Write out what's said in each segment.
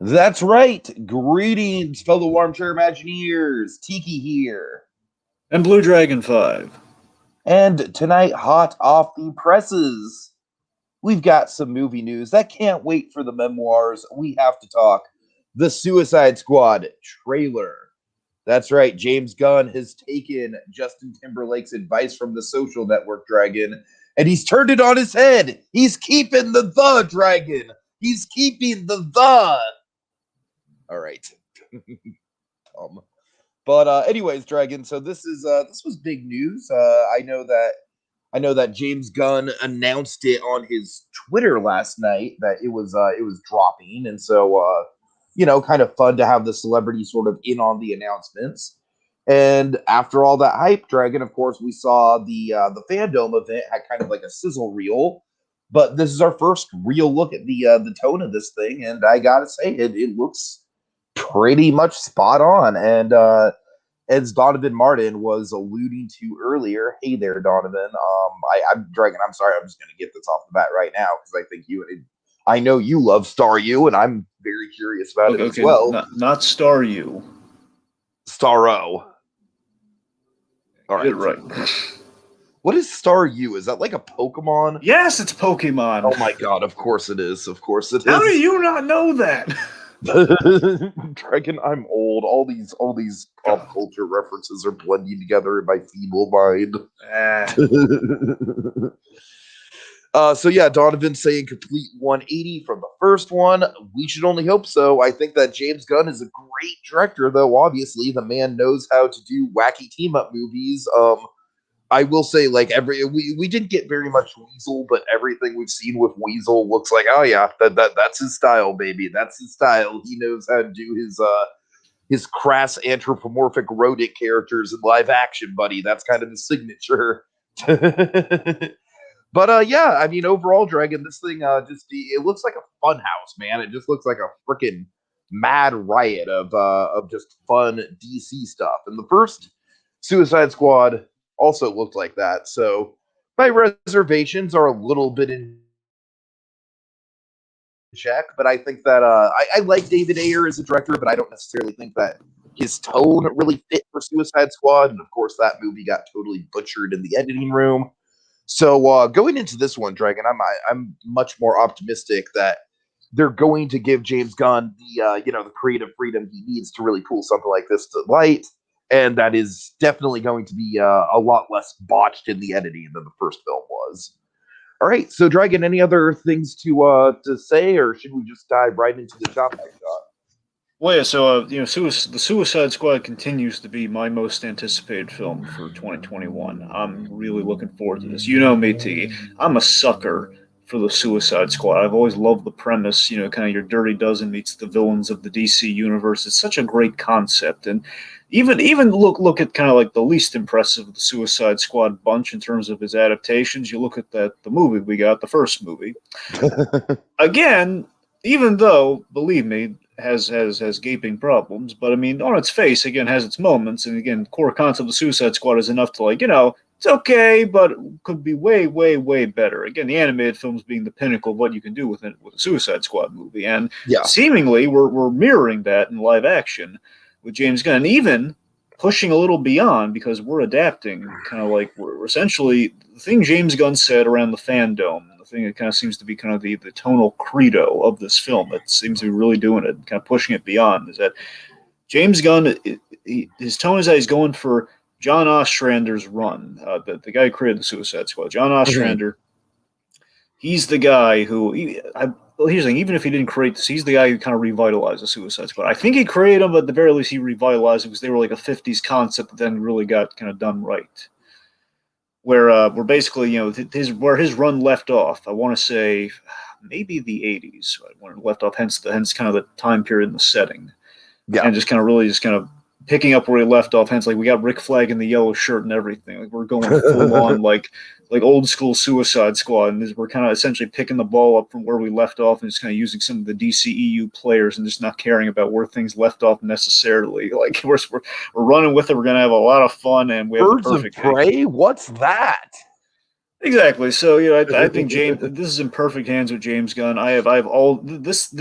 That's right. Greetings, fellow armchair Imagineers. Tiki here. And Blue Dragon 5. And tonight, hot off the presses, we've got some movie news that can't wait for the memoirs. We have to talk the Suicide Squad trailer. That's right. James Gunn has taken Justin Timberlake's advice from the social network dragon and he's turned it on his head. He's keeping the dragon. He's keeping the. All right. But anyways, Dragon. So this was big news. I know that James Gunn announced it on his Twitter last night that it was dropping, and so kind of fun to have the celebrity sort of in on the announcements. And after all that hype, Dragon, of course, we saw the fandom event had kind of like a sizzle reel. But this is our first real look at the tone of this thing, and I gotta say, it looks pretty much spot on. And as Donovan Martin was alluding to earlier, hey there, Donovan. I'm Dragon. I'm sorry. I'm just going to get this off the bat right now because I think I know you love Star U, and I'm very curious about it as well. Not Star U. Star O. All right. Get it right. What is Star U? Is that like a Pokemon? Yes, it's Pokemon. Oh my god! Of course it is. Of course it is. How do you not know that? Dragon, I'm old. All these pop culture references are blending together in my feeble mind. So yeah, Donovan saying complete 180 from the first one. We should only hope so. I think that James Gunn is a great director, though. Obviously, the man knows how to do wacky team up movies. I will say, like we didn't get very much Weasel, but everything we've seen with Weasel looks like, oh yeah, that's his style, baby. That's his style. He knows how to do his crass anthropomorphic rodent characters in live action, buddy. That's kind of his signature. But yeah, I mean, overall, Dragon, this thing it looks like a fun house, man. It just looks like a freaking mad riot of just fun DC stuff. And the first Suicide Squad also looked like that. So my reservations are a little bit in check, but I think that I like David Ayer as a director, but I don't necessarily think that his tone really fit for Suicide Squad. And of course, that movie got totally butchered in the editing room. So going into this one, Dragon, I'm much more optimistic that they're going to give James Gunn the creative freedom he needs to really pull something like this to light. And that is definitely going to be a lot less botched in the editing than the first film was. All right, so Dragon, any other things to say, or should we just dive right into the shot by shot? Well, yeah. So the Suicide Squad continues to be my most anticipated film for 2021. I'm really looking forward to this. You know me, T. I'm a sucker for the Suicide Squad. I've always loved the premise, kind of your Dirty Dozen meets the villains of the DC universe. It's such a great concept, and even look at kind of like the least impressive of the Suicide Squad bunch in terms of his adaptations. You look at the movie we got, the first movie. Again, even though, believe me, has gaping problems, but I mean, on its face, again, has its moments, and again, core concept of the Suicide Squad is enough to it's okay, but could be way, way, way better. Again, the animated films being the pinnacle of what you can do with a Suicide Squad movie, and seemingly we're mirroring that in live action with James Gunn, and even pushing a little beyond because we're adapting, kind of like we're essentially the thing James Gunn said around the fandom. The thing that kind of seems to be kind of the tonal credo of this film. It seems to be really doing it, kind of pushing it beyond. Is that James Gunn? His tone is that he's going for John Ostrander's run, the guy who created the Suicide Squad. John Ostrander, he's the guy who, here's the thing, even if he didn't create this, he's the guy who kind of revitalized the Suicide Squad. I think he created them, but at the very least he revitalized them because they were like a 50s concept that then really got kind of done right. Where basically, where his run left off, I want to say maybe the 80s, when it left off, hence kind of the time period and the setting. Yeah. And just kind of picking up where he left off, hence like we got Rick Flag in the yellow shirt and everything. Like we're going full on like old school Suicide Squad, and we're kind of essentially picking the ball up from where we left off and just kind of using some of the DCEU players and just not caring about where things left off necessarily. Like we're running with it. We're gonna have a lot of fun, and we have Birds of Prey. What's that? Exactly. So I think James, this is in perfect hands with James Gunn. I have all this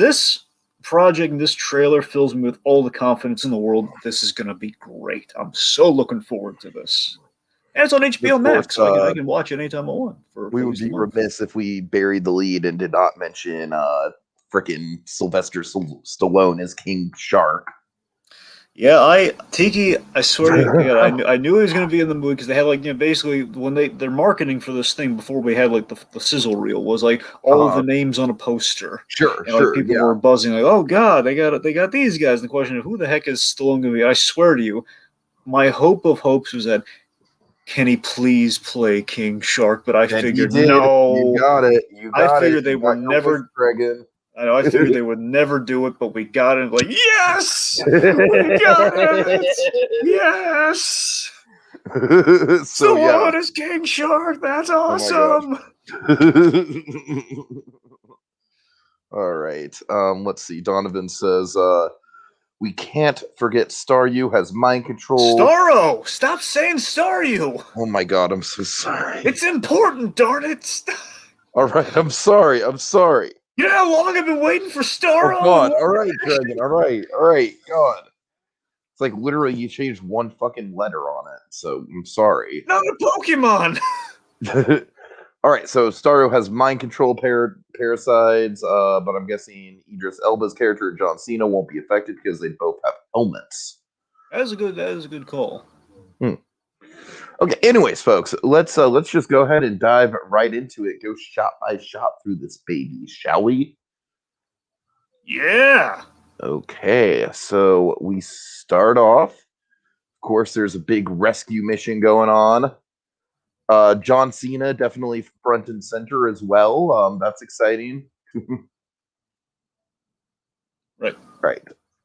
project and this trailer fills me with all the confidence in the world. This is going to be great. I'm so looking forward to this. And it's on HBO Of course, Max, so I can watch it anytime I want for we at would least a be month. remiss if we buried the lead and did not mention frickin' Sylvester Stallone as King Shark. Yeah, Tiki, I swear to God, I knew he was going to be in the movie because they had basically when they're marketing for this thing before we had the sizzle reel was like all of the names on a poster, Sure, and like people yeah. were buzzing like, oh God, they got these guys. And the question of who the heck is Stallone going to be? I swear to you, my hope of hopes was that can he please play King Shark? But I And figured he did. You no. got it. You I got it. figured they You were got your wish, never. Dragon. I know. I figured they would never do it, but we got it. Like yes, we got it. Yes. So yeah. Stallone is King Shark. That's Oh my gosh. awesome. All right. Let's see. Donovan says, we can't forget Staryu has mind control. Starro! Stop saying Staryu! Oh my god, I'm so sorry. It's important, darn it! All right, I'm sorry. You know how long I've been waiting for Starro? Oh god. All right, Dragon. All right. God. It's like literally you changed one fucking letter on it. So I'm sorry. Not a Pokemon! All right, so Starro has mind control parasites, but I'm guessing Idris Elba's character and John Cena won't be affected because they both have helmets. That is a good call. Okay, anyways, folks, let's just go ahead and dive right into it. Go shot by shot through this baby, shall we? Yeah. Okay, so we start off. Of course, there's a big rescue mission going on. John Cena definitely front and center as well. That's exciting. Right.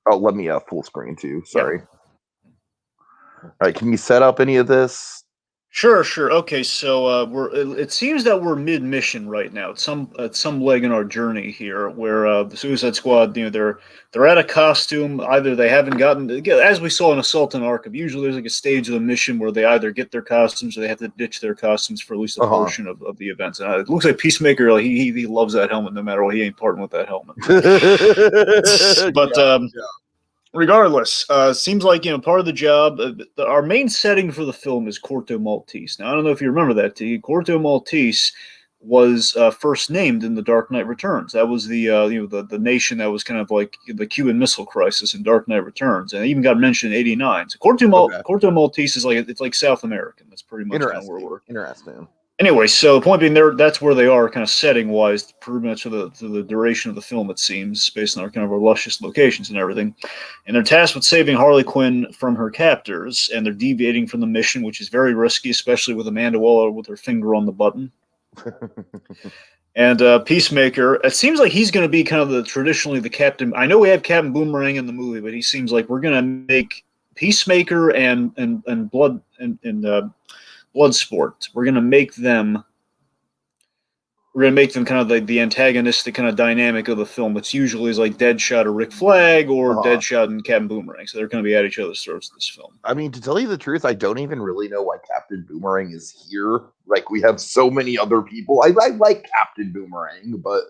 Oh, let me full screen too. Sorry. Yep. All right, can you set up any of this? Sure. Okay, so it seems that we're mid-mission right now. At some leg in our journey here, where the Suicide Squad, they're at a costume. Either they haven't gotten, as we saw in Assault on Arkham. Usually, there's like a stage of the mission where they either get their costumes or they have to ditch their costumes for at least a portion of the events. And it looks like Peacemaker, like, he loves that helmet no matter what. He ain't parting with that helmet. But yeah. Regardless, seems like part of the job. Our main setting for the film is Corto Maltese. Now I don't know if you remember that. Corto Maltese was first named in The Dark Knight Returns. That was the the nation that was kind of like the Cuban Missile Crisis in Dark Knight Returns, and it even got mentioned in '89. So Corto Maltese is like South American. That's pretty much kind of where we're. Interesting. Anyway, so the point being, that's where they are, kind of setting-wise, pretty much for the duration of the film, it seems, based on our kind of our luscious locations and everything. And they're tasked with saving Harley Quinn from her captors, and they're deviating from the mission, which is very risky, especially with Amanda Waller with her finger on the button. And Peacemaker, it seems like he's going to be kind of traditionally the Captain. I know we have Captain Boomerang in the movie, but he seems like we're going to make Peacemaker and Bloodsport. We're gonna make them kind of like the antagonistic kind of dynamic of the film. It's usually is like Deadshot or Rick Flag or Deadshot and Captain Boomerang. So they're going to be at each other's throats in this film. I mean, to tell you the truth, I don't even really know why Captain Boomerang is here. Like, we have so many other people. I like Captain Boomerang, but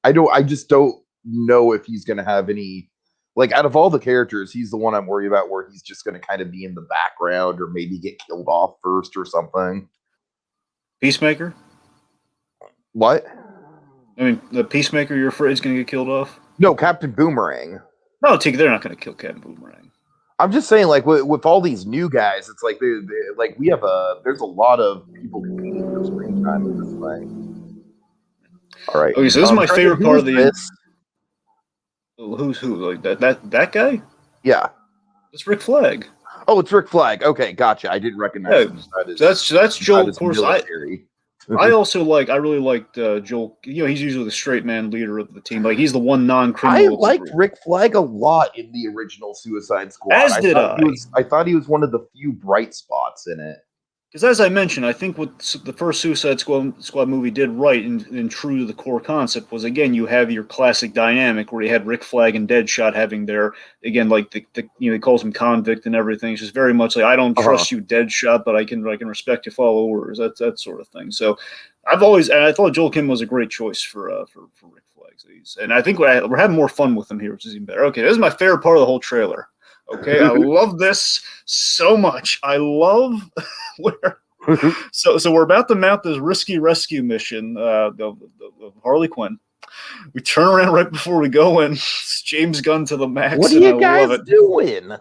I just don't know if he's going to have any. Like, out of all the characters, he's the one I'm worried about where he's just going to kind of be in the background or maybe get killed off first or something. Peacemaker? What? I mean, the Peacemaker you're afraid is going to get killed off? No, Captain Boomerang. No, they're not going to kill Captain Boomerang. I'm just saying, like, with all these new guys, it's like, we have there's a lot of people competing for screen time in this thing. All right. Okay, so this is my favorite part of the... This? Who's who? Like that guy? Yeah. It's Rick Flag. Oh, it's Rick Flag. Okay, gotcha. I didn't recognize him. That's Joel. Of course, I really liked Joel. He's usually the straight man leader of the team. Like, he's the one non-criminal. I liked Rick Flag a lot in the original Suicide Squad. As did I. I thought he was one of the few bright spots in it. Because as I mentioned, I think what the first Suicide Squad movie did right and true to the core concept was, again, you have your classic dynamic where you had Rick Flag and Deadshot having their, again, like he calls him convict and everything. It's just very much like, I don't trust you, Deadshot, but I can respect you, follow orders, that sort of thing. So I thought Joel Kim was a great choice for Rick Flag. And I think we're having more fun with him here, which is even better. Okay, this is my favorite part of the whole trailer. Okay, I love this so much. I love where. So we're about to mount this risky rescue mission of Harley Quinn. We turn around right before we go in. It's James Gunn to the max. What are you guys doing?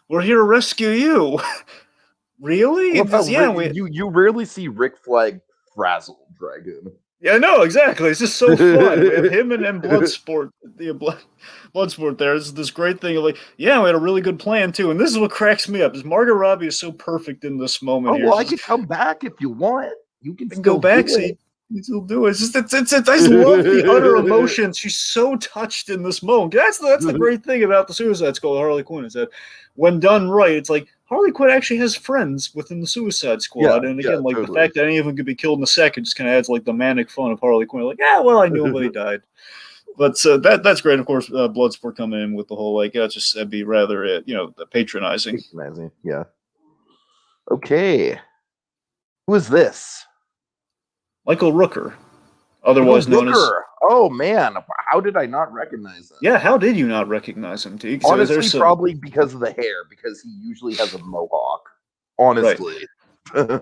We're here to rescue you. Really? You rarely see Rick Flag frazzled Dragoon. Yeah, no, exactly. It's just so fun. We have him and Bloodsport, Bloodsport there. It's this great thing of like, yeah, we had a really good plan too. And this is what cracks me up is Margot Robbie is so perfect in this moment here. Well, I could come back if you want. You can still go back, so you still do it. It's just I just love the utter emotion. She's so touched in this moment. That's the great thing about the Suicide Squad Harley Quinn is that when done right, it's like Harley Quinn actually has friends within the Suicide Squad, and again, totally. The fact that any of them could be killed in a second just kind of adds like the manic fun of Harley Quinn. Like, yeah, well, I knew him, but he died. But that's great. Of course, Bloodsport coming in with the whole like, that'd be rather patronizing. Yeah. Okay. Who is this? Michael Rooker, otherwise known as. Oh man, how did I not recognize him? Yeah, how did you not recognize him, Teague? Honestly, probably because of the hair, because he usually has a mohawk. Honestly. Right.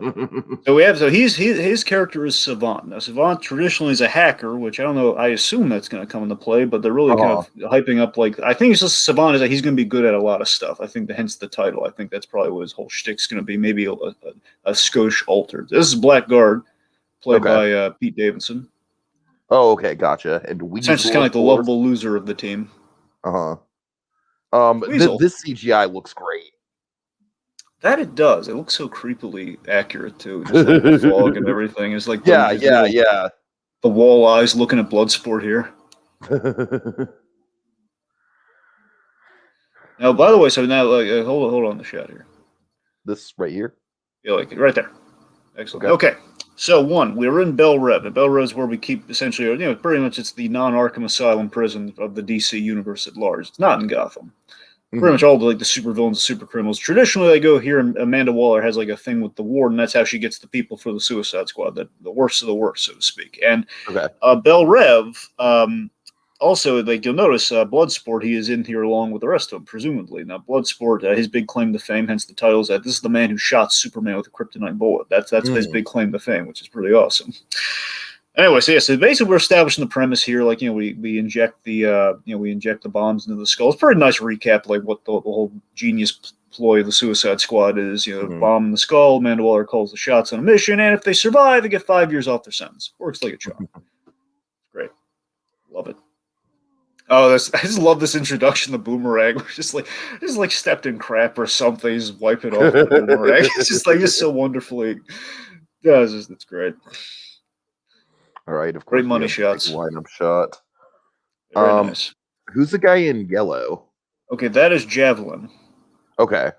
So his character is Savant. Now Savant traditionally is a hacker, which I don't know. I assume that's going to come into play, but they're really kind of hyping up. Like I think it's just Savant is that he's going to be good at a lot of stuff. I think hence the title. I think that's probably what his whole shtick's going to be. Maybe a skosh altered. This is Blackguard, played by Pete Davidson. Oh, okay, gotcha. And Weasel, essentially kind of like the lovable loser of the team. This CGI looks great. That it does. It looks so creepily accurate too. Just like the fog and everything. It's like the wall eyes looking at Bloodsport here. Now, by the way, so now hold on the shot here. This right here. Yeah, like right there. Excellent. Okay. So we're in Belle Reve. And Belle Reve is where we keep essentially, pretty much it's the non-Arkham Asylum prison of the DC universe at large. It's not in Gotham. Pretty much all the super villains and super criminals. Traditionally, they go here, and Amanda Waller has like a thing with the Warden. That's how she gets the people for the Suicide Squad, the worst of the worst, so to speak. And Belle Reve, also, like you'll notice, Bloodsport, he is in here along with the rest of them, presumably. Now, Bloodsport, his big claim to fame, hence the title, is that this is the man who shot Superman with a kryptonite bullet. That's his big claim to fame, which is pretty awesome. Anyway, so basically we're establishing the premise here, like we inject the bombs into the skull. It's a pretty nice recap, like what the whole genius ploy of the Suicide Squad is. Bomb in the skull. Amanda Waller calls the shots on a mission, and if they survive, they get 5 years off their sentence. Works like a charm. Great, love it. Oh, I just love this introduction to Boomerang. Just like stepped in crap or something. He's wiping off the Boomerang. It's just so wonderfully. Yeah, it's great. All right, of course. Great money shots. Lineup shot. Very nice. Who's the guy in yellow? Okay, that is Javelin. Okay.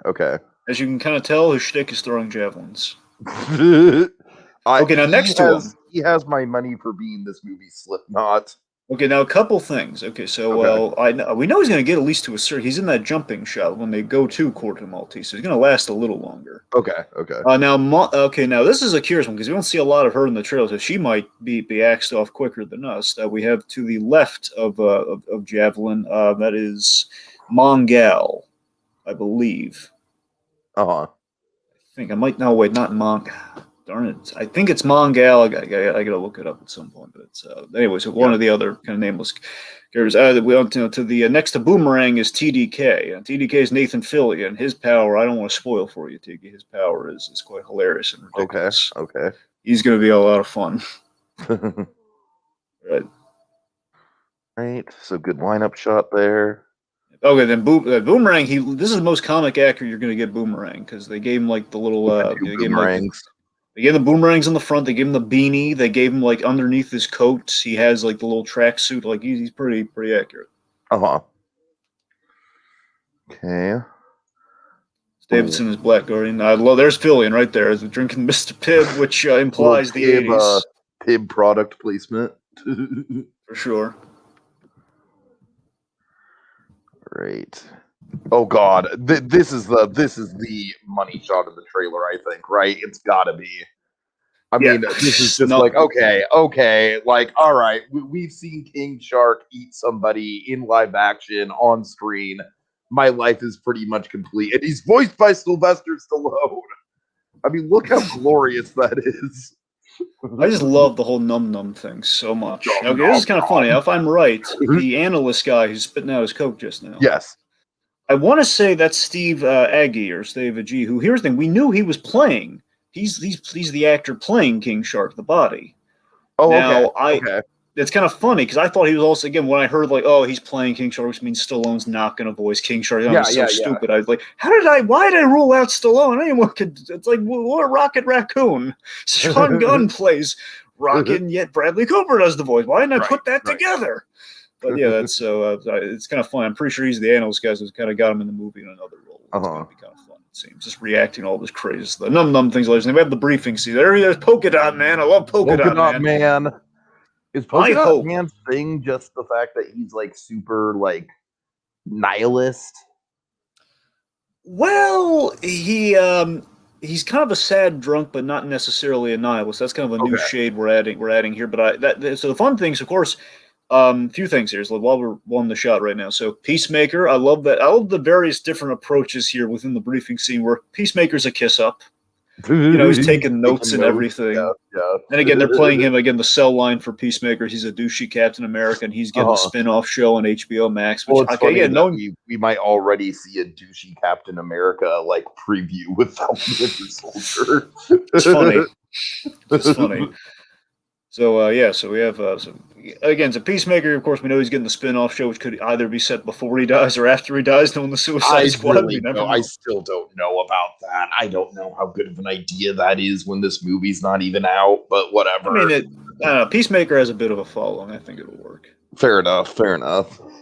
As you can kind of tell, his shtick is throwing javelins. Okay, now next to him. He has my money for being this movie Slipknot. Okay, now a couple things. Okay, so we know he's going to get at least to a certain. He's in that jumping shot when they go to Corto Maltese, so he's going to last a little longer. Okay. Now this is a curious one because we don't see a lot of her in the trailers. So she might be axed off quicker than us. We have to the left of Javelin. That is Mongal, I believe. I think I might. No, wait, not Monk. Darn it! I think it's Mongal. I gotta look it up at some point. But it's anyways, one of the other kind of nameless characters. We went to the next to Boomerang is TDK. TDK is Nathan Fillion, and his power. I don't want to spoil for you, Tiki. His power is quite hilarious and ridiculous. Okay. He's gonna be a lot of fun. Right. So good lineup shot there. Okay, then Boomerang. This is the most comic accurate you're gonna get Boomerang because they gave him like the little boomerangs. They gave him the boomerangs on the front. They gave him the beanie. They gave him like underneath his coat. He has like the little tracksuit. Like he's pretty accurate. Okay. Davidson is Blackguard. I love. There's Fillion right there. Is drinking Mr. Pibb, which implies the 80s. Pibb product placement. For sure. Great. Oh God, this is the money shot of the trailer. I think, right? It's got to be. I mean, this is just like, okay, like, all right, we've seen King Shark eat somebody in live action on screen. My life is pretty much complete. And he's voiced by Sylvester Stallone. I mean, look how glorious that is. I just love the whole num thing so much. Okay, this is kind of funny. If I'm right, the analyst guy who's spitting out his coke just now. Yes. I want to say that's Steve Agee or Steve Agee, who, here's the thing, we knew he was playing. He's the actor playing King Shark the body. Oh, now, okay. It's kind of funny because I thought he was also, again, when I heard like, oh, he's playing King Shark, which means Stallone's not going to voice King Shark. I was so stupid. I was like, why did I rule out Stallone? Anyone could, it's like, what a Rocket Raccoon. Sean Gunn plays Rocket, and yet Bradley Cooper does the voice. Why didn't I put that together? But yeah, that's it's kind of fun. I'm pretty sure he's the analyst guy who's kind of got him in the movie in another role. It's going to be kind of fun. It seems just reacting to all this crazy stuff. Num things like this. We have the briefing scene. There's Polka Dot Man. I love Polka Dot Man. Is Polka Dot Man's thing just the fact that he's like super like nihilist? Well, he's kind of a sad drunk, but not necessarily a nihilist. That's kind of a new shade we're adding here. But so the fun things, of course. Few things here. So while we're on the shot right now, so Peacemaker, I love that. I love the various different approaches here within the briefing scene where Peacemaker's a kiss up. He's taking notes and everything. Yeah. And again, they're playing him again. The cell line for Peacemaker. He's a douchey Captain America, and he's getting a spin-off show on HBO Max. Which, we might already see a douchey Captain America like preview with Falcon Winter Soldier. It's funny. It's funny. So so we have again, it's a Peacemaker. Of course, we know he's getting the spin-off show, which could either be set before he dies or after he dies, knowing the Suicide Squad. I still don't know about that. I don't know how good of an idea that is when this movie's not even out, but whatever. I mean, Peacemaker has a bit of a following. I think it'll work. Fair enough.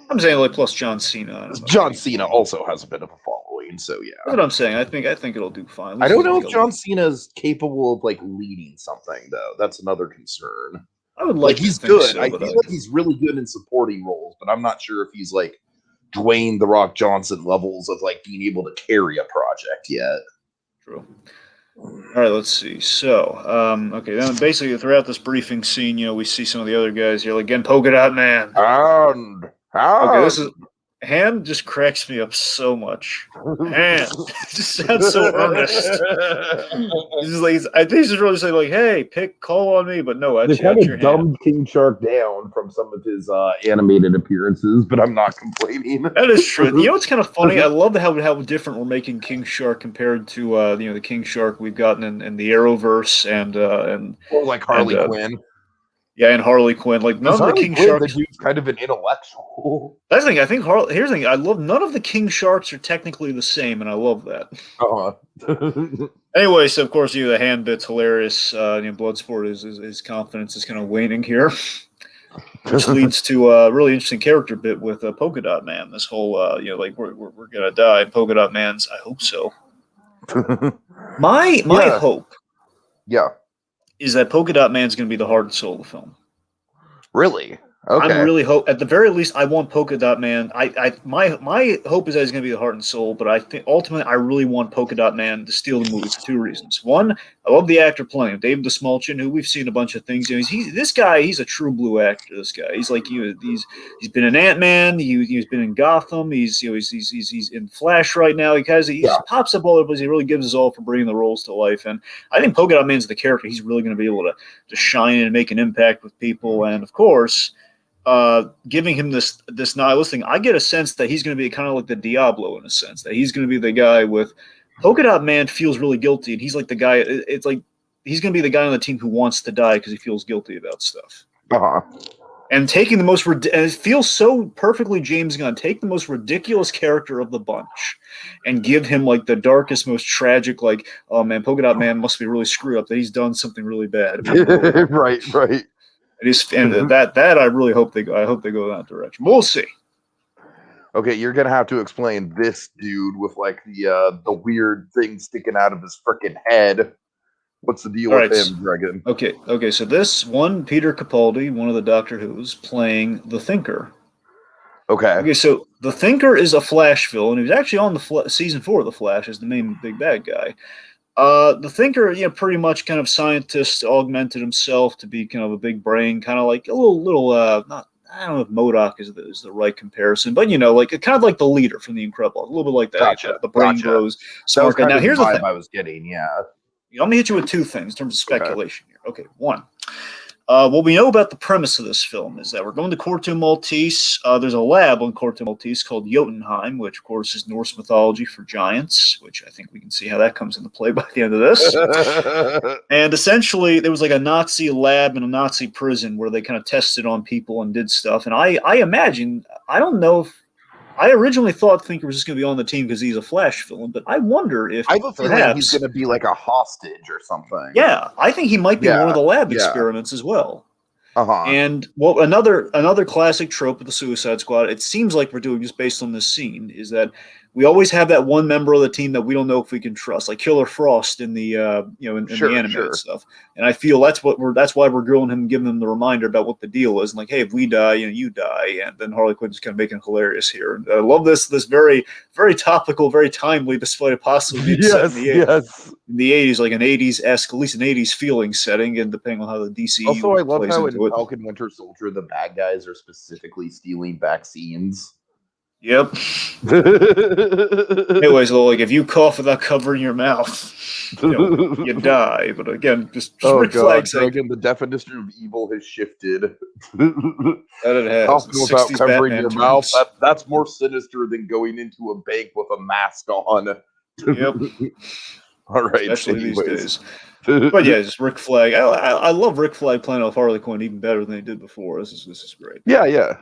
I'm saying, like, plus John Cena. John Cena also has a bit of a following, so yeah. That's what I'm saying. I think it'll do fine. I don't know if John Cena's capable of like leading something though. That's another concern. I would like he's good. So, I feel like he's really good in supporting roles, but I'm not sure if he's like Dwayne the Rock Johnson levels of like being able to carry a project yet. True. All right, let's see. So, okay, then basically throughout this briefing scene, we see some of the other guys here. Like, again, Polka Dot Man. Okay, this is Hand just cracks me up so much. Hand just sounds so earnest. I think he's just really saying like, "Hey, call on me," but no, actually, they kind of dumbed King Shark down from some of his animated appearances, but I'm not complaining. That is true. What's kind of funny? I love how different we're making King Shark compared to the King Shark we've gotten in the Arrowverse and or like Harley Quinn. Yeah, and Harley Quinn. Like none of the King Sharks. He's kind of an intellectual. That's the thing. I think here's the thing. I love none of the King Sharks are technically the same, and I love that. Anyway, so of course, the hand bit's hilarious. Bloodsport his confidence is kind of waning here, which leads to a really interesting character bit with Polka Dot Man. This whole like we're gonna die. Polka Dot Man's. I hope so. My hope. Yeah. Is that Polka Dot Man's going to be the heart and soul of the film? Really? Okay. I'm really hope. At the very least, I want Polka Dot Man. My hope is that he's going to be the heart and soul. But I think ultimately, I really want Polka Dot Man to steal the movie for two reasons. One, I love the actor playing him, David Dastmalchian, who we've seen a bunch of things. This guy, he's a true blue actor. This guy, he's like he's been in Ant-Man. He's been in Gotham. He's in Flash right now. He pops up all over the place. He really gives his all for bringing the roles to life. And I think Polka Dot Man's the character. He's really going to be able to shine and make an impact with people. And of course. Giving him this nihilist thing, I get a sense that he's going to be kind of like the Diablo in a sense, that he's going to be the guy with Polka Dot Man feels really guilty, and he's like the guy. It's like he's going to be the guy on the team who wants to die because he feels guilty about stuff. And taking the most and it feels so perfectly James Gunn. Take the most ridiculous character of the bunch, and give him like the darkest, most tragic. Like, oh man, Polka Dot Man must be really screwed up that he's done something really bad. Right. And that I really hope they go. I hope they go that direction. We'll see. Okay, you're gonna have to explain this dude with like the weird thing sticking out of his freaking head. What's the deal with him, Dragon? Okay. So this one, Peter Capaldi, one of the Doctor Who's, playing the Thinker. Okay. So the Thinker is a Flash villain. He was actually on the season 4 of the Flash as the main big bad guy. The Thinker, pretty much kind of scientist augmented himself to be kind of a big brain, kind of like a little, not, I don't know if MODOK is the right comparison, but like kind of like the leader from The Incredibles, a little bit like that. Gotcha. The brain Gotcha. grows That was smart. kind Now, of the here's the vibe thing. I was getting. Yeah. I'm going to hit you with two things in terms of Okay. speculation here. Okay, one. What we know about the premise of this film is that we're going to Corto Maltese. There's a lab on Corto Maltese called Jotunheim, which, of course, is Norse mythology for giants, which I think we can see how that comes into play by the end of this. And essentially, there was like a Nazi lab and a Nazi prison where they kind of tested on people and did stuff. And I imagine, I don't know if, I originally thought Thinker was just going to be on the team because he's a Flash villain, but I wonder if I have a feeling he's perhaps, going to be like a hostage or something. yeah, I think he might be one of the lab yeah. experiments as well. Uh-huh. And well, another classic trope of the Suicide Squad, it seems like we're doing just based on this scene, is that we always have that one member of the team that we don't know if we can trust, like Killer Frost in the in the animated stuff. And I feel that's why we're grilling him and giving him the reminder about what the deal is, and like, hey, if we die, you die, and then Harley Quinn's kind of making it hilarious here. And I love this very very topical, very timely, despite it possibly being set in the 80s, like an 80s-esque, at least an 80s feeling setting, and depending on how the DCU also, I love plays how in into it. Falcon Winter Soldier, the bad guys are specifically stealing vaccines. Yep. Anyways, though, like if you cough without covering your mouth, you die. But again, just Rick Flag saying, again, the definition of evil has shifted. That it has. Coughing without covering your mouth, terms. that's more sinister than going into a bank with a mask on. Yep. All right. Especially these days. But yeah, just Rick Flag. I love Rick Flag playing off Harley Quinn even better than he did before. This is great. Yeah, yeah.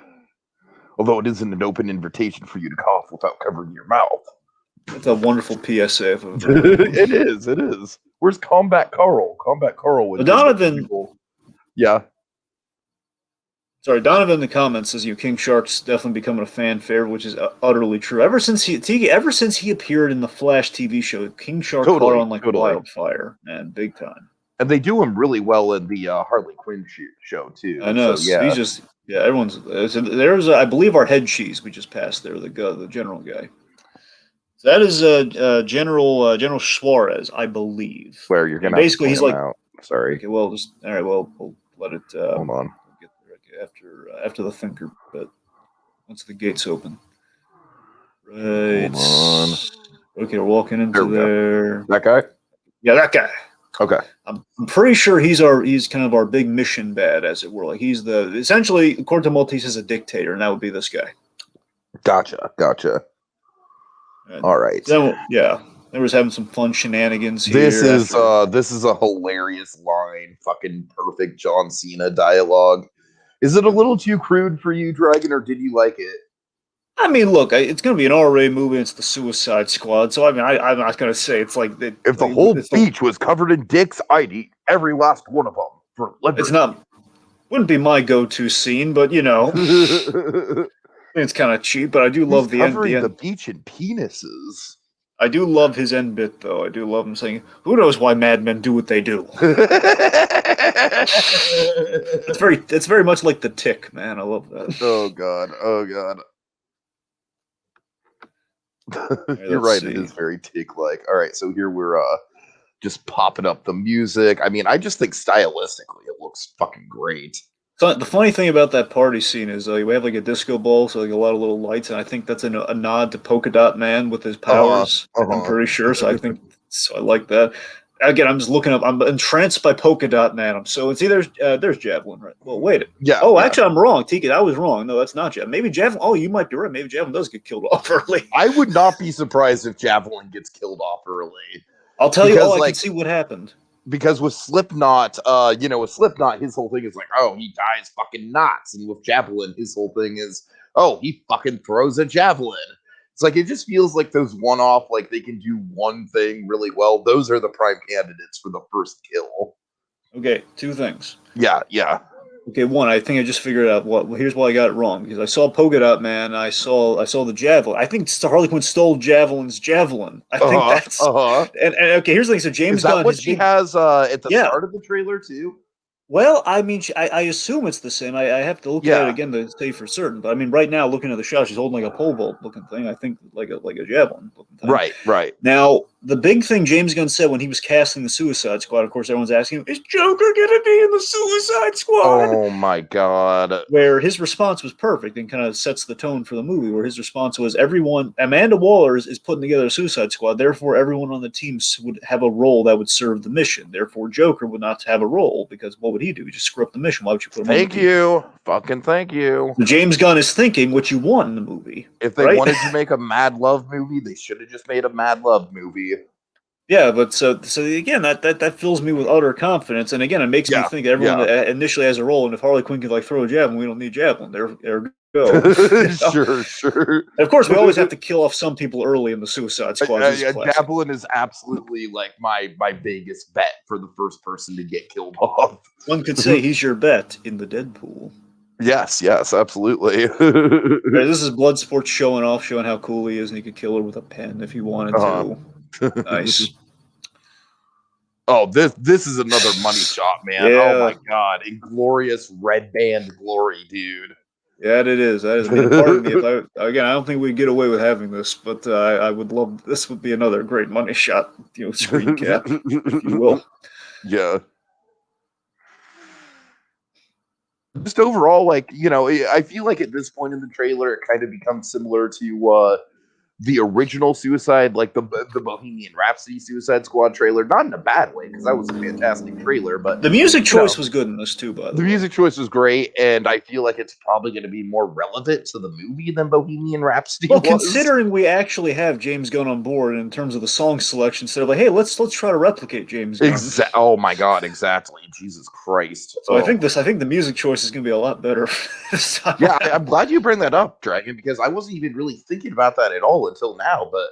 Although it isn't an open invitation for you to cough without covering your mouth. That's a wonderful PSA. It is. Where's Combat Carl? Combat Carl. Donovan. Yeah. Sorry, Donovan in the comments says King Shark's definitely becoming a fan favorite, which is utterly true. Ever since he appeared in the Flash TV show, King Shark caught on like wildfire, man, big time. And they do him really well in the Harley Quinn show too. I know. So, yeah, he's just everyone's. There's I believe our head cheese we just passed there. The general guy. So that is General Suarez, I believe. Where you're gonna basically he's like out. Sorry. Okay, well, just all right. Well, we'll let it. Hold on. Get there after the Thinker, but once the gates open. Right. Hold on. Okay, we're walking into there. That guy. Yeah, that guy. Okay. I'm pretty sure he's kind of our big mission bad, as it were. Like he's essentially Corto Maltese is a dictator, and that would be this guy. Gotcha. And all right. Then, they was having some fun shenanigans here. This is a hilarious line. Fucking perfect John Cena dialogue. Is it a little too crude for you, Dragon, or did you like it? I mean, look, it's going to be an R-rated movie. It's the Suicide Squad, so I mean, I'm not going to say it's like if the whole beach was covered in dicks, I'd eat every last one of them for liberty. It's not. Wouldn't be my go-to scene, but it's kind of cheap. But I do love the end. The beach in penises. I do love his end bit, though. I do love him saying, "Who knows why madmen do what they do?" It's very much like the Tick, man. I love that. Oh God. You're right. It is very Tick-like. All right, so here we're just popping up the music. I mean, I just think stylistically it looks fucking great. So the funny thing about that party scene is we have like a disco ball, so like a lot of little lights, and I think that's a nod to Polka Dot Man with his powers. I'm pretty sure. So I like that. Again, I'm just looking up. I'm entranced by Polka Dot Man. It's either there's Javelin, right? Well, wait. Yeah. Oh, actually, I'm wrong. Tika, I was wrong. No, that's not Javelin. Maybe Javelin. Oh, you might be right. Maybe Javelin does get killed off early. I would not be surprised if Javelin gets killed off early. I'll tell you. I can see what happened. Because with Slipknot, his whole thing is like, oh, he dies fucking knots, and with Javelin, his whole thing is, oh, he fucking throws a javelin. It's like, it just feels like those one-off, like they can do one thing really well. Those are the prime candidates for the first kill. Okay, two things. Yeah. Okay, one, I think I just figured out here's why I got it wrong, because I saw Polka Dot Man, I saw the javelin. I think Harley Quinn stole Javelin's javelin. I think that's and okay, here's the thing. So James Gunn, what she has at the start of the trailer too? Well, I mean, I assume it's the same. I have to look at it again to say for certain. But I mean, right now, looking at the shot, she's holding like a pole vault looking thing. I think like a javelin looking thing. Right. Now, the big thing James Gunn said when he was casting the Suicide Squad, of course, everyone's asking him, is Joker going to be in the Suicide Squad? Oh my god. Where his response was perfect and kind of sets the tone for the movie, where his response was, Amanda Waller is putting together a Suicide Squad, therefore everyone on the team would have a role that would serve the mission. Therefore, Joker would not have a role, because what would he do? He'd just screw up the mission. Why would you put him Thank you. Fucking thank you. So James Gunn is thinking what you want in the movie. If they wanted to make a Mad Love movie, they should have just made a Mad Love movie. Yeah, but so again, that fills me with utter confidence, and again, it makes me think that everyone initially has a role, and if Harley Quinn could throw a javelin, we don't need javelin. There go. Sure. And of course, we always have to kill off some people early in the Suicide Squad. Javelin is absolutely like my biggest bet for the first person to get killed off. One could say he's your bet in the Deadpool. Yes, absolutely. Right, this is Bloodsport showing how cool he is, and he could kill her with a pen if he wanted to. Nice. Oh, this is another money shot, man. Yeah. Oh my god, inglorious red band glory, dude. Yeah, it is. That is. I mean, pardon me if I don't think we'd get away with having this, but I would love. This would be another great money shot, screen cap, if you will. Yeah. Just overall, like, I feel like at this point in the trailer, it kind of becomes similar to the original Suicide, like the Bohemian Rhapsody Suicide Squad trailer. Not in a bad way, because that was a fantastic trailer. But the music choice was good in this too, by the way. The music choice was great, and I feel like it's probably going to be more relevant to the movie than Bohemian Rhapsody was. Considering we actually have James Gunn on board in terms of the song selection, instead of like, hey, let's try to replicate James Gunn. Oh my god, exactly. Jesus Christ. So I think the music choice is going to be a lot better this time. Yeah, I'm glad you bring that up, Dragon, because I wasn't even really thinking about that at all until now. But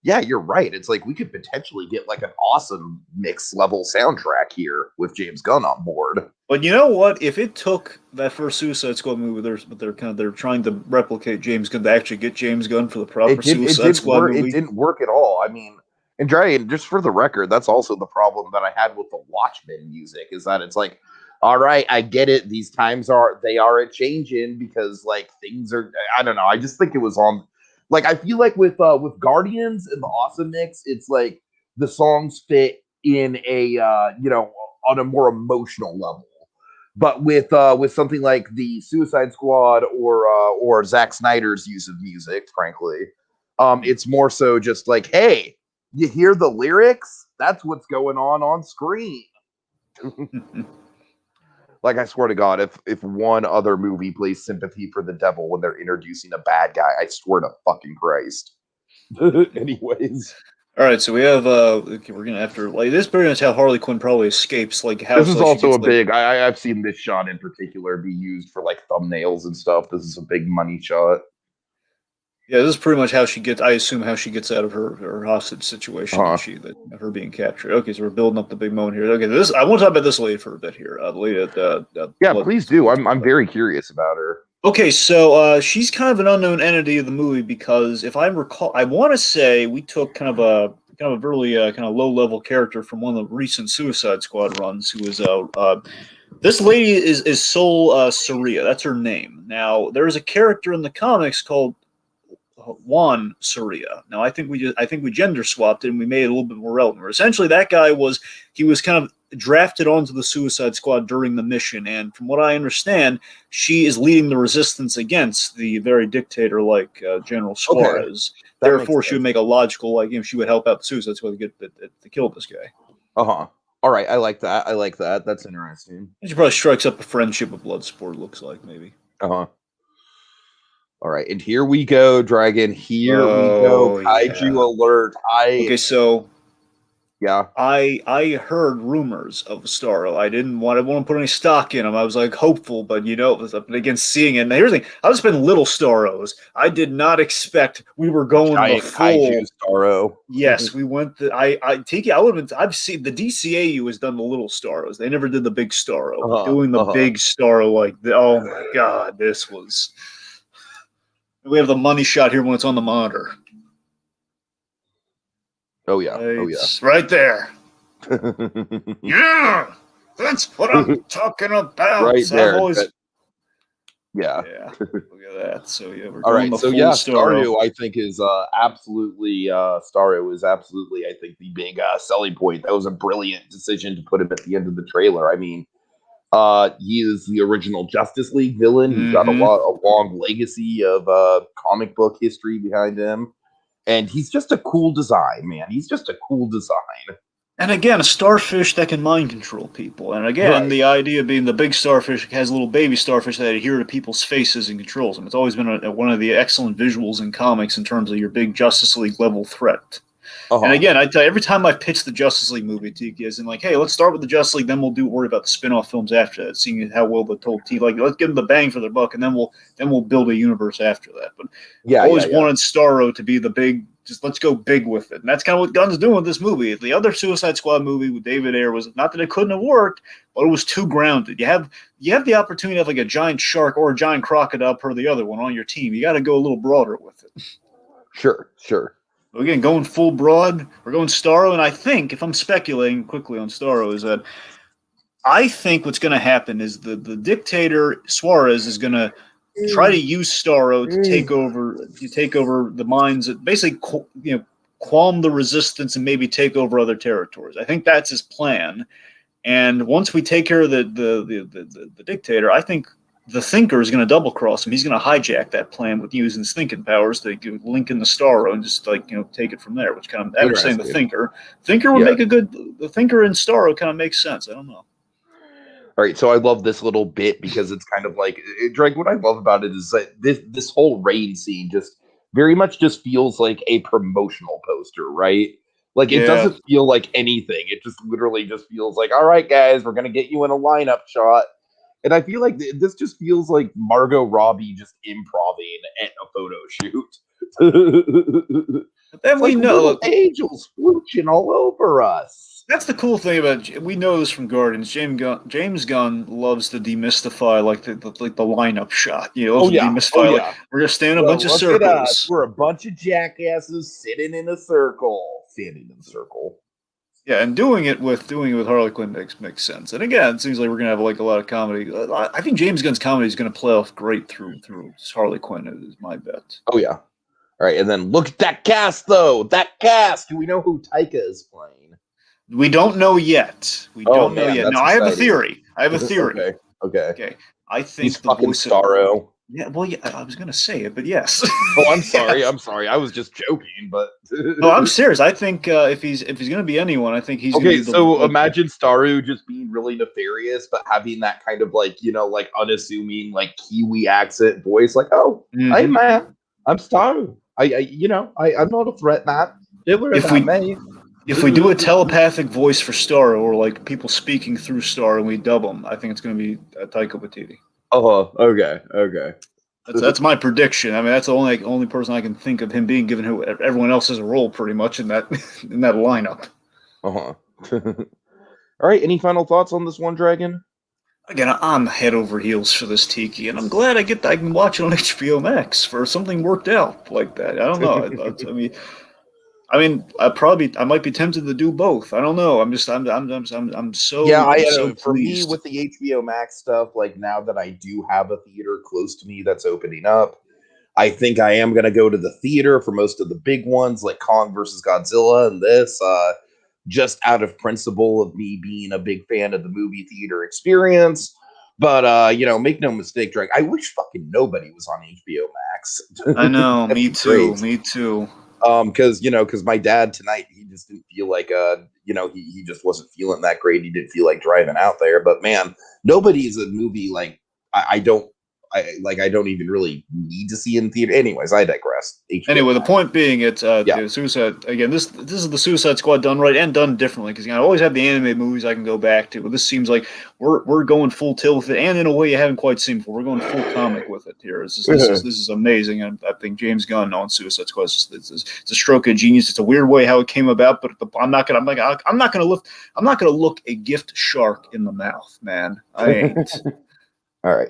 yeah, you're right. It's like we could potentially get like an awesome mix level soundtrack here with James Gunn on board. But you know what? If it took that first Suicide Squad movie, they're trying to replicate James Gunn to actually get James Gunn for the proper Suicide Squad movie. It didn't work at all. I mean, and Dragon, just for the record, that's also the problem that I had with the Watchmen music, is that it's like, all right, I get it. These times are a changing, because like things are, I don't know. I just think it was on, like, I feel like with Guardians and the Awesome Mix, it's like the songs fit in a on a more emotional level. But with something like the Suicide Squad or Zack Snyder's use of music, frankly, it's more so just like, hey, you hear the lyrics? That's what's going on screen. Like, I swear to God, if one other movie plays Sympathy for the Devil when they're introducing a bad guy, I swear to fucking Christ. Anyways. All right, so we have we're gonna have to, like, this pretty much how Harley Quinn probably escapes. Like, how this is also a big. I've seen this shot in particular be used for like thumbnails and stuff. This is a big money shot. Yeah, this is pretty much how she gets. I assume how she gets out of her hostage situation. Her being captured. Okay, so we're building up the big moment here. Okay, I want to talk about this lady for a bit here. The lady please do. I'm very curious about her. Okay, so she's kind of an unknown entity of the movie, because if I recall, I want to say we took kind of a really kind of low level character from one of the recent Suicide Squad runs, who was this lady is Sol Soria. That's her name. Now there is a character in the comics called Juan Soria. Now I think we gender swapped it and we made it a little bit more relevant. Essentially, that guy was kind of drafted onto the Suicide Squad during the mission, and from what I understand, she is leading the resistance against the very dictator-like General Suarez. Okay. Therefore, she would make a logical, like, she would help out the Suicide Squad to kill this guy. All right, I like that. That's interesting. And she probably strikes up a friendship with Bloodsport. Looks like, maybe. All right, and here we go, Dragon. Here we go. Kaiju alert. Okay, so yeah, I heard rumors of Starro. I didn't want to put any stock in them. I was like hopeful, but it was up against seeing it. And here's the thing: I was spending little Starros. I did not expect we were going the full Kaiju Starro. Yes, we went. Tiki. I would have been. I've seen the DCAU has done the little Starros. They never did the big Starro. Doing the big Starro oh my God, this was. We have the money shot here when it's on the monitor. Oh yeah. It's right there. Yeah, that's what I'm talking about. Right there. Yeah. Yeah, look at that. So yeah, we're All going right. the So full yeah, Starro. Starro I think is absolutely Starro is absolutely I think the big selling point. That was a brilliant decision to put him at the end of the trailer. I mean, he is the original Justice League villain. He's got Mm-hmm. a long legacy of comic book history behind him, and he's just a cool design, man. He's just a cool design. And again, a starfish that can mind control people. And again, Right. the idea being the big starfish has little baby starfish that adhere to people's faces and controls them. It's always been one of the excellent visuals in comics in terms of your big Justice League level threat. Uh And huh. again, I tell you, every time I've pitched the Justice League movie, Tiki, is in like, hey, let's start with the Justice League, then we'll worry about the spin-off films after that, seeing how well they're told. Like, let's give them the bang for their buck, and then we'll build a universe after that. But I've Yeah. Yeah. always Yeah. wanted Starro to be the big, just let's go big with it, and that's kind of what Gunn's doing with this movie. The other Suicide Squad movie with David Ayer was not that it couldn't have worked, but it was too grounded. You have the opportunity to have like a giant shark or a giant crocodile per the other one on your team. You got to go a little broader with it. Sure. Sure. So again, going full broad, we're going Starro, and I think, if I'm speculating quickly on Starro, is that I think what's going to happen is the dictator Suarez is going to try to use Starro to take over the minds, basically, qualm the resistance and maybe take over other territories. I think that's his plan. And once we take care of the dictator, I think the thinker is going to double cross him. He's going to hijack that plan with using his thinking powers to link in the Starro and just take it from there. Which kind of, after saying the Interesting. thinker would Yeah. make a good. The thinker in Starro kind of makes sense. I don't know. All right, so I love this little bit because it's kind of like Drake. What I love about it is that this whole raid scene just very much just feels like a promotional poster, right? Like it Yeah, doesn't feel like anything. It just literally just feels like, all right, guys, we're gonna get you in a lineup shot. And I feel like this just feels like Margot Robbie just improving at a photo shoot. but then It's we like know little angels swooching all over us. that's the cool thing about. We know this from Guardians. James Gunn loves to demystify like the lineup shot. He loves Oh to yeah, oh demystify like yeah. we're gonna stand in a Well, bunch of look at us. circles. We're a bunch of jackasses sitting in a circle. Standing in a circle. Yeah, and doing it with Harley Quinn makes sense. And again, it seems like we're gonna have like a lot of comedy. I think James Gunn's comedy is gonna play off great through Harley Quinn. Is my bet. Oh yeah. All right, and then look at that cast though. That cast. Do we know who Taika is playing? We don't know yet. We Oh don't know man, yet. that's Now I have a exciting. theory. I have a theory. Okay. Okay. Okay, I He's think the fucking voice of Starro. yeah. Well, yeah, I was gonna say it, but yes. Oh, I'm sorry. Yes. I'm sorry. I was just joking, but No, I'm serious. I think if he's gonna be anyone, I think he's gonna okay. be the So like. imagine Starro just being really nefarious, but having that kind of like like unassuming like Kiwi accent voice. Like, oh, hey Mhm. man, I'm Starro. I'm not a threat, man. Don't worry If about we me. if we do a telepathic voice for Star or like people speaking through Star and we dub them, I think it's gonna be Taika Waititi. Oh, okay, okay. That's my prediction. I mean, that's the only person I can think of him being, given who everyone else has a role pretty much in that in that lineup. Uh-huh. All right, any final thoughts on this one, Dragon? Again, I'm head over heels for this Tiki, and I'm glad I can watch it on HBO Max for something worked out like that. I don't know. I might be tempted to do both. I don't know. I'm Yeah, so for me pleased. with the HBO Max stuff, like now that I do have a theater close to me that's opening up, I think I am gonna go to the theater for most of the big ones like Kong versus Godzilla and this. Just out of principle of me being a big fan of the movie theater experience. But make no mistake, Drake. I wish fucking nobody was on HBO Max. I know. That'd Me be too. great. Me too. Because my dad tonight he just didn't feel like he just wasn't feeling that great. He didn't feel like driving out there. But man, nobody's a movie like I don't even really need to see in theater. Anyways, I digress. HBO Anyway, the Max. point being, it's Yeah. Suicide again. This is the Suicide Squad done right and done differently, because I always have the anime movies I can go back to, but this seems like we're going full tilt with it, and in a way you haven't quite seen before. We're going full comic with it here. This is amazing, and I think James Gunn on Suicide Squad it's a stroke of genius. It's a weird way how it came about, but I'm not gonna look a gift shark in the mouth, man. I ain't. All right.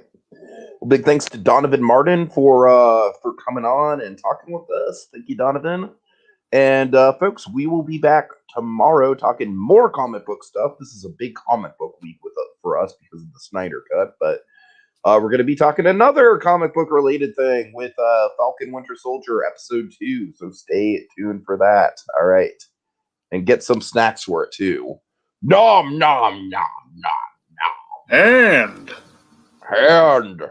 Well, big thanks to Donovan Martin for coming on and talking with us. Thank you, Donovan. And folks, we will be back tomorrow talking more comic book stuff. This is a big comic book week for us because of the Snyder Cut. But We're going to be talking another comic book related thing with Falcon Winter Soldier episode 2. So stay tuned for that. All right. And get some snacks for it too. Nom, nom, nom, nom, nom. And And